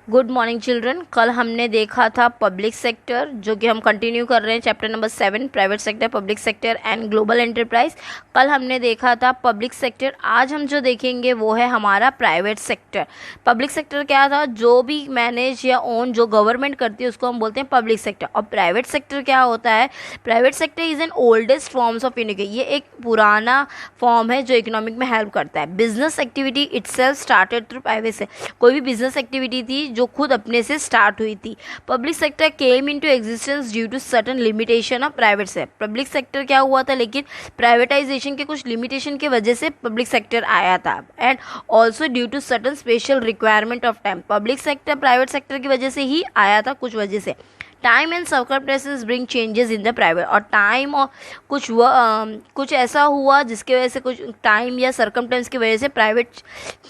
Good morning children. कल हमने देखा था पब्लिक सेक्टर, जो कि हम कंटिन्यू कर रहे हैं chapter number 7, private sector, public sector and global enterprise. कल हमने देखा था पब्लिक सेक्टर। आज हम जो देखेंगे वो है हमारा प्राइवेट सेक्टर। पब्लिक सेक्टर क्या था? जो भी मैनेज या ओन जो गवर्नमेंट करती है उसको हम बोलते हैं पब्लिक सेक्टर। और प्राइवेट सेक्टर क्या होता है? Private sector is an oldest forms of economic. ये एक पुराना फॉर्म है जो इकोनॉमिक में हेल्प करता है। Business activity itself started through private sector. कोई भी बिजनेस एक्टिविटी थी जो खुद अपने से स्टार्ट हुई थी। Public sector came into existence due to certain limitation of private sector. Public sector क्या हुआ था, लेकिन प्राइवेटाइजेशन के कुछ लिमिटेशन की वजह से पब्लिक सेक्टर आया था, and also due to certain special requirement of time. Public sector private sector की वजह से ही आया था, कुछ वजह से। Time and circumstances bring changes in the private. और टाइम और कुछ ऐसा हुआ जिसके वजह से, कुछ टाइम या सर्कमस्टेंस की वजह से प्राइवेट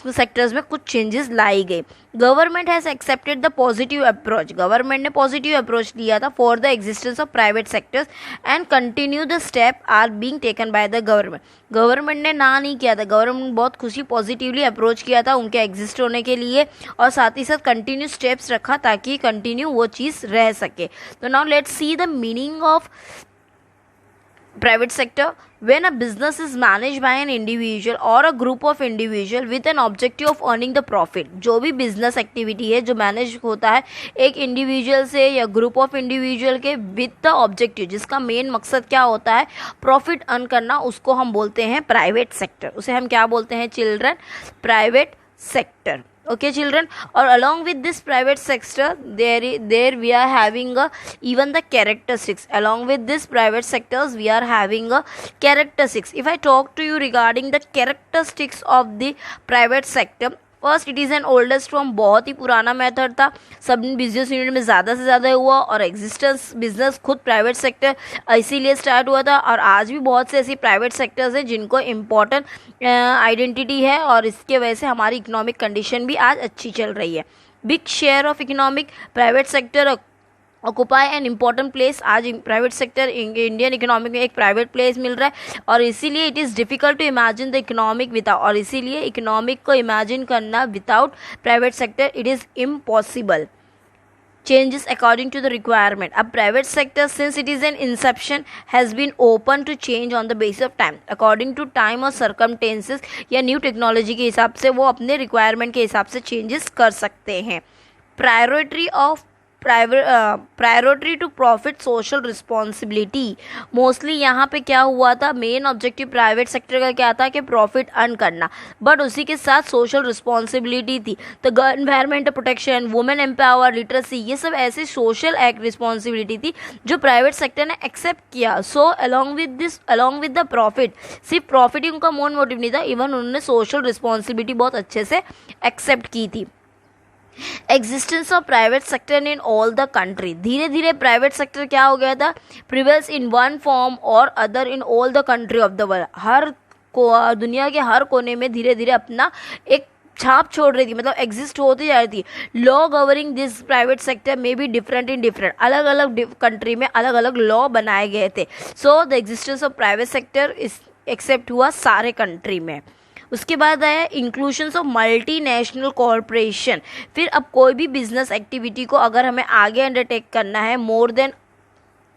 सेक्टर्स में कुछ चेंजेस लाई गई। Government has accepted the positive approach. Government ने पॉजिटिव अप्रोच लिया था for the existence of private sectors and continue the step are being taken by the government. Government ने ना नहीं किया था, गवर्नमेंट बहुत खुशी पॉजिटिवली अप्रोच किया था उनके एग्जिस्ट होने के लिए, और साथ ही साथ कंटिन्यू स्टेप्स रखा ताकि कंटिन्यू वो चीज़ रह सके। तो now let's see the meaning of private sector. When a business is managed by an individual or a group of individual with an objective of earning the profit, जो भी business activity है जो manage होता है एक individual से या group of individual के विद द ऑब्जेक्टिव, जिसका मेन मकसद क्या होता है, प्रॉफिट अर्न करना, उसको हम बोलते हैं प्राइवेट सेक्टर। उसे हम क्या बोलते हैं children? Private sector. Okay children, or along with this private sector there we are having even the characteristics. Along with this private sectors we are having characteristics. If I talk to you regarding the characteristics of the private sector, first it is an oldest form. बहुत ही पुराना method था, सब business unit में ज़्यादा से ज़्यादा हुआ, और एग्जिस्टेंस बिजनेस खुद प्राइवेट सेक्टर इसीलिए स्टार्ट हुआ था। और आज भी बहुत से ऐसी प्राइवेट सेक्टर्स हैं जिनको इम्पॉर्टेंट आइडेंटिटी है, और इसके वजह से हमारी इकोनॉमिक कंडीशन भी आज अच्छी चल रही है। Big share of economic private sector occupy an important place. आज प्राइवेट सेक्टर इंडियन इकोनॉमिक में एक प्राइवेट प्लेस मिल रहा है, और इसीलिए it is difficult to imagine the economic without, और इसीलिए इकोनॉमिक को इमेजिन करना without private sector it is impossible. Changes according to the requirement. अब प्राइवेट सेक्टर since it is an inception has been open to change on the basis of time. According to time और circumstances या new technology के हिसाब से वो अपने रिक्वायरमेंट के हिसाब से चेंजेस कर सकते हैं। Priority to profit social responsibility. Mostly यहाँ पे क्या हुआ था, मेन ऑब्जेक्टिव प्राइवेट सेक्टर का क्या था कि प्रॉफिट अर्न करना, बट उसी के साथ सोशल रिस्पॉन्सिबिलिटी थी। तो environment protection, women empower, literacy, ये सब ऐसे सोशल एक्ट रिस्पॉन्सिबिलिटी थी जो प्राइवेट सेक्टर ने एक्सेप्ट किया। So along with the profit, सिर्फ प्रॉफिट ही उनका मेन मोटिव नहीं था, इवन उन्होंने सोशल रिस्पॉन्सिबिलिटी बहुत अच्छे से एक्सेप्ट की थी। Existence of private sector in all the country. धीरे धीरे प्राइवेट सेक्टर क्या हो गया था, प्रिवेल्स इन वन फॉर्म और other in all the country of the world. दुनिया के हर कोने में धीरे धीरे अपना एक छाप छोड़ रही थी, मतलब एग्जिस्ट होती जा रही थी। Law governing this private sector में भी डिफरेंट इन डिफरेंट, अलग अलग कंट्री में अलग अलग लॉ बनाए गए थे। So the existence of private sector इस एक्सेप्ट हुआ सारे कंट्री में। उसके बाद आया इंक्लूशंस ऑफ मल्टी नेशनल कॉरपोरेशन। फिर अब कोई भी बिजनेस एक्टिविटी को अगर हमें आगे अंडरटेक करना है मोर देन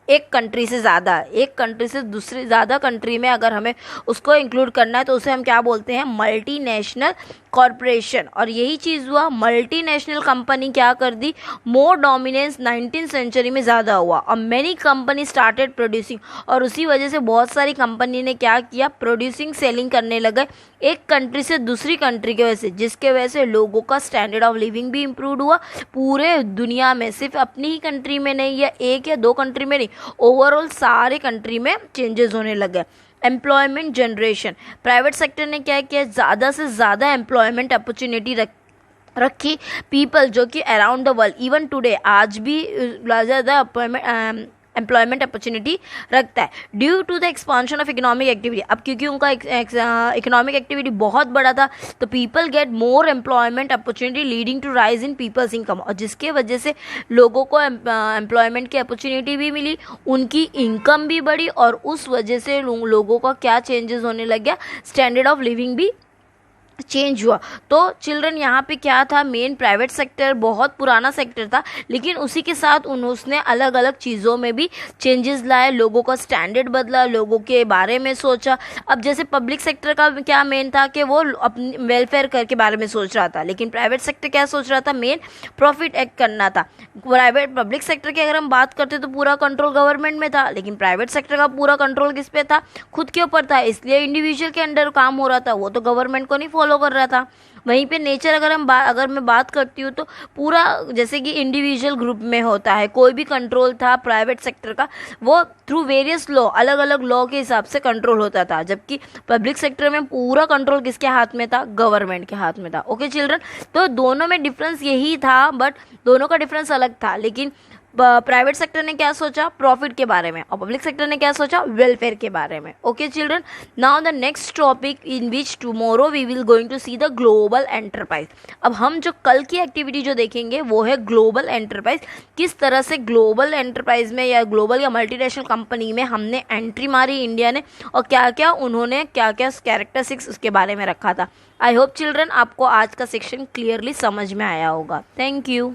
एक कंट्री से ज़्यादा, एक कंट्री से दूसरी ज़्यादा कंट्री में अगर हमें उसको इंक्लूड करना है तो उसे हम क्या बोलते हैं, मल्टी नेशनल कॉरपोरेशन। और यही चीज़ हुआ, मल्टी नेशनल कंपनी क्या कर दी, मोर डोमिनेंस 19th सेंचुरी में ज़्यादा हुआ, और मैनी कंपनी स्टार्टेड प्रोड्यूसिंग, और उसी वजह से बहुत सारी कंपनी ने क्या किया, प्रोड्यूसिंग सेलिंग करने लगे एक कंट्री से दूसरी कंट्री की वजह से, जिसके वजह से लोगों का स्टैंडर्ड ऑफ लिविंग भी इम्प्रूव हुआ पूरे दुनिया में, सिर्फ अपनी ही कंट्री में नहीं या एक या दो कंट्री में नहीं, ओवरऑल सारे कंट्री में चेंजेस होने लगे। एम्प्लॉयमेंट जनरेशन, प्राइवेट सेक्टर ने क्या किया, ज़्यादा से ज़्यादा एम्प्लॉयमेंट अपॉर्चुनिटी रखी पीपल जो कि around the world, even today आज भी ज़्यादा एम्प्लॉयमेंट अपॉर्चुनिटी रखता है due to the expansion of economic activity. अब क्योंकि उनका इकोनॉमिक एक्टिविटी बहुत बड़ा था तो people get more employment opportunity leading to rise in people's income, और जिसके वजह से लोगों को एम्प्लॉयमेंट की अपॉर्चुनिटी भी मिली, उनकी इनकम भी बढ़ी, और उस वजह से लोगों का क्या चेंजेस होने लग गया, स्टैंडर्ड ऑफ लिविंग भी चेंज हुआ। तो चिल्ड्रन यहाँ पे क्या था, मेन प्राइवेट सेक्टर बहुत पुराना सेक्टर था, लेकिन उसी के साथ उसने अलग अलग चीज़ों में भी चेंजेस लाए, लोगों का स्टैंडर्ड बदला, लोगों के बारे में सोचा। अब जैसे पब्लिक सेक्टर का क्या मेन था कि वो अपनी वेलफेयर के बारे में सोच रहा था, लेकिन प्राइवेट सेक्टर क्या सोच रहा था, मेन प्रॉफिट एक्ट करना था। पब्लिक सेक्टर की अगर हम बात करते तो पूरा कंट्रोल गवर्नमेंट में था, लेकिन प्राइवेट सेक्टर का पूरा कंट्रोल किस पे था, खुद के ऊपर था, इसलिए इंडिविजुअल के अंडर काम हो रहा था, वो तो गवर्नमेंट को नहीं फॉलो कर रहा था। वहीं पे नेचर अगर मैं बात करती हूँ तो पूरा जैसे कि इंडिविजुअल ग्रुप में होता है, कोई भी कंट्रोल था प्राइवेट सेक्टर का, वो थ्रू वेरियस लॉ, अलग अलग लॉ के हिसाब से कंट्रोल होता था, जबकि पब्लिक सेक्टर में पूरा कंट्रोल किसके हाथ में था, गवर्नमेंट के हाथ में था। ओके चिल्ड्रन, तो दोनों में डिफरेंस यही था, बट दोनों का डिफरेंस अलग था। लेकिन प्राइवेट सेक्टर ने क्या सोचा, प्रॉफिट के बारे में, और पब्लिक सेक्टर ने क्या सोचा, वेलफेयर के बारे में। Okay children, now the next topic in which tomorrow we will going to see the global enterprise. अब हम जो कल की एक्टिविटी जो देखेंगे वो है ग्लोबल एंटरप्राइज। किस तरह से ग्लोबल एंटरप्राइज में या ग्लोबल या मल्टीनेशनल कंपनी में हमने एंट्री मारी इंडिया ने, और क्या क्या उन्होंने क्या क्या कैरेक्टरिस्टिक्स उसके बारे में रखा था। आई होप चिल्ड्रन आपको आज का सेक्शन क्लियरली समझ में आया होगा। Thank you.